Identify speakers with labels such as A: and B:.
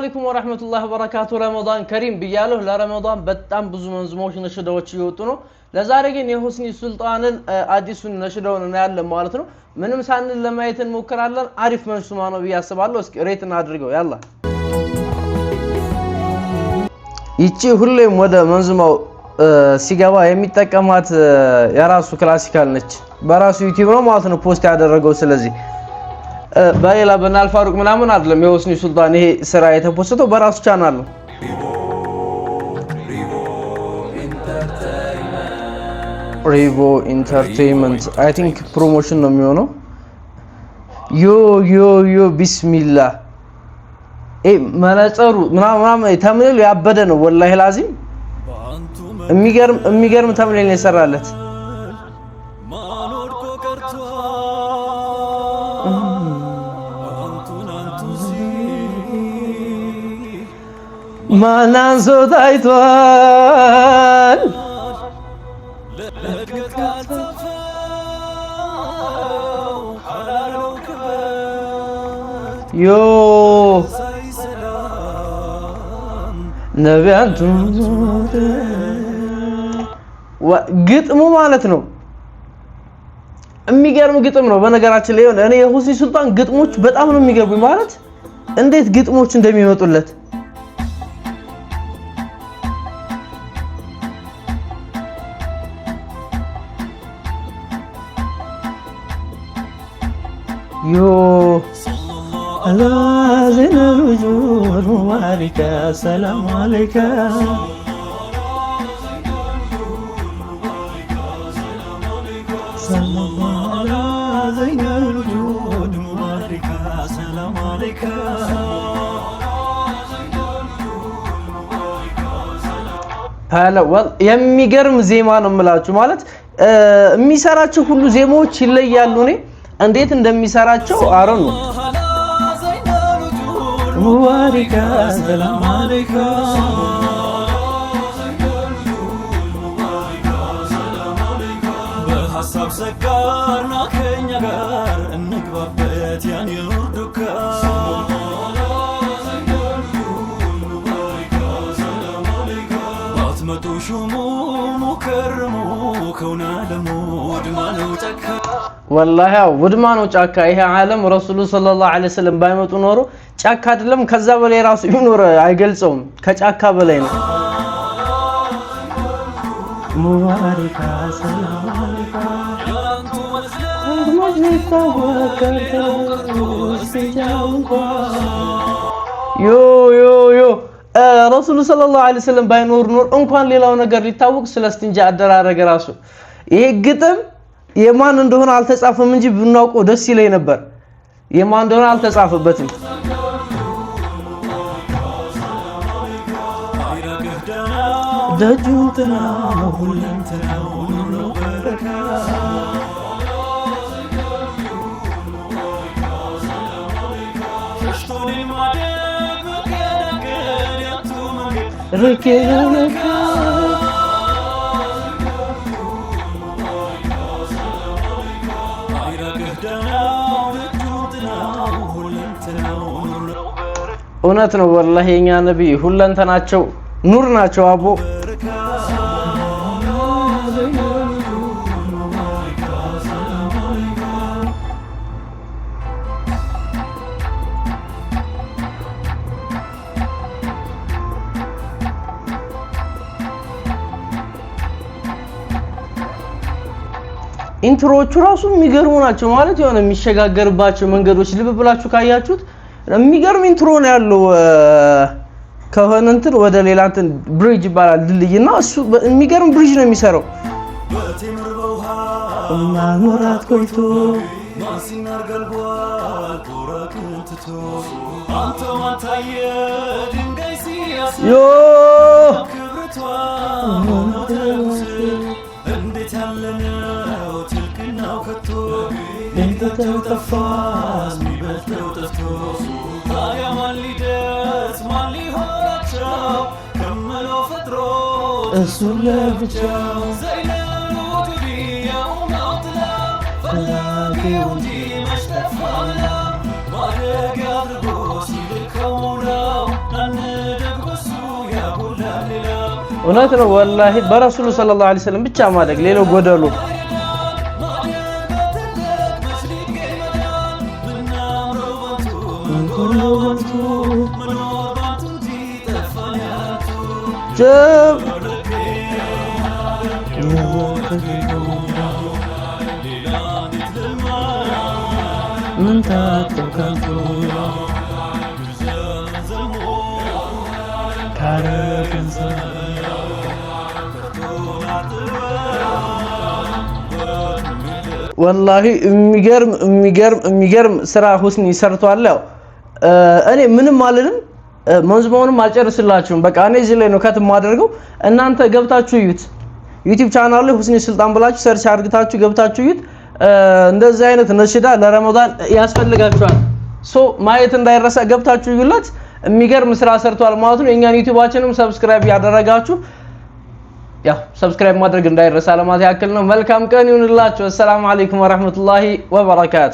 A: عليكم ورحمة الله وبركاته رمضان كريم بياله لرمضان በጣም ብዙ መንዝሞች ነሽዳዎች ይወጡ ነው ለዛሬ ግን የሁስኒ ሱልጣንን አዲሱን ነሽዳውን ነው ያለ ማለት ነው ምንም ሳንል ለማየት እንሞክራለን አሪፍ መንሱማ ነው በያስባለሁ እስኪ ሬት እናድርገው ያላ ይቺ ሁሌም ወደ መንዝማው ሲገባ የሚጠቀማት የራሱ ክላሲካል ነች በራሱ ዩቲዩብ ነው ማለት ነው ፖስት ያደረገው ስለዚህ ባይላ በናል ፋሩቅ ምናምን አይደለም የሁስኒ ሱልጣን ይሄ ስራ የተፖስተው በራሱ ቻናል ነው ሪቮ ኢንተርቴይንመንት አይ ቲንክ ፕሮሞሽን ነው የሚሆነው ዮ ቢስሚላህ መነጽሩ ምናምን ተምኔሉ ያበደ ነው ወላሂ ላዚም የሚገርም ተምኔል ነው የሰራለት ማናንሶ ታይቷል ዮ ነቢያቱ ግጥሙ ማለት ነው የሚገርም ግጥም ነው በነገራችን ላይ እኔ የሁስኒ ሱልጣን ግጥሞች በጣም ነው የሚገርሙኝ ማለት እንዴት ግጥሞች እንደሚመጡለት يو لازم الوجود مبارك السلام عليك سلام على زين الوجود مبارك السلام عليك هلا والله የሚገርም ዜማ ነው የምላችሁ ማለት የሚሰራቸው ሁሉ ዜማዎች ይለያሉ ነው እንዴት እንደሚሰራቸው አሮን ነው ሙባረካ ሰላም አለይካ በሐሳብ ሰጋርና ከኛ ጋር እንግባበት ያን ይርዱካ ባትመጡ ሹሙ ሙከረሙ ከውና ለሙድ ማነው ጨካ والله ውድማኑ ጫካ ይሄ ዓለም ረሱሉ ሰለላሁ ዐለይሂ ወሰለም ባይመጡ ኖሮ ጫካ አይደለም ከዛ በላይ ራሱ ይኖር አይገልጸውም ከጫካ በላይ ነው ሙባረካ ሰላም አለይካ ዮ ረሱሉ ሰለላሁ ዐለይሂ ወሰለም ባይኖር ኖር እንኳን ሌላው ነገር ሊታወቅ ስለስቲንጃ አደራረገ ራሱ ይሄ ግጥም የማን እንደሆነ አልተጻፈም እንጂ ብናውቀው ደስ ይለኝ ነበር የማን እንደሆነ አልተጻፈበትም ደጁንተና ሁለንተና ነው በረካ ሽቶኒ ማደብ ከነገር ረከረካ እውነት ነው ወላሂ የኛ ነብይ ሁለንተናቸው ኑር ናቸው አቦ ኢንትሮቹ ራሱ የሚገርሙ ናቸው ማለት የሆነ የሚሸጋገርባቸው መንገዶች ልብ ብላችሁ ካያችሁት የሚገርም ኢንትሮ ነው ያለው ከሆነ እንትን ወደ ሌላ እንትን ብሪጅ ይባላል ድልድይና እሱ የሚገርም ብሪጅ ነው የሚሰራው ማኑራት ቆይቶ ማሲናር ገልቧል ቁራክንትቶ አንተ ማታየ ድንጋይ ሲያስ ዮ ክብርቷ እንዴት ያለነው ትልቅናው ከቶ እንተተው ተፋስ ሚበልተው ጠፍቶ ታዲያ ማን ሊደርስ ማን ሊሆናቸው ከመለው ፈጥሮ እሱን ለብቻው ዘይነሩ ግቢያው ማውጥላ ፈላጊው እንጂ መሽተፋላ ማድረግ አድርጎ ሲልከው ነው እውነት ነው ወላሂ በረሱሉ ሰለላሁ ዐለይሂ ወሰለም ብቻ ማደግ ሌላው ጎደሉ ወላሂ የሚገርም ስራ ሁስኒ ሰርቷል። ያው እኔ ምንም አልልም መንዝማውንም አልጨርስላችሁም። በቃ እኔ እዚህ ላይ ነው ከት ማደርገው እናንተ ገብታችሁ እዩት። ዩቲዩብ ቻናል ላይ ሁስኒ ሱልጣን ብላችሁ ሰርች አድርጋችሁ ገብታችሁ እዩት። እንደዚህ አይነት ነሽዳ ለረመዳን ያስፈልጋችኋል። ማየት እንዳይረሳ ገብታችሁ እዩለት። የሚገርም ስራ ሰርቷል ማለት ነው። የኛን ዩቲዩባችንም ሰብስክራይብ ያደረጋችሁ ያው ሰብስክራይብ ማድረግ እንዳይረሳ ለማለት ያክል ነው። መልካም ቀን ይሁንላችሁ። ሰላም አለይኩም ወራህመቱላሂ ወበረካቱ።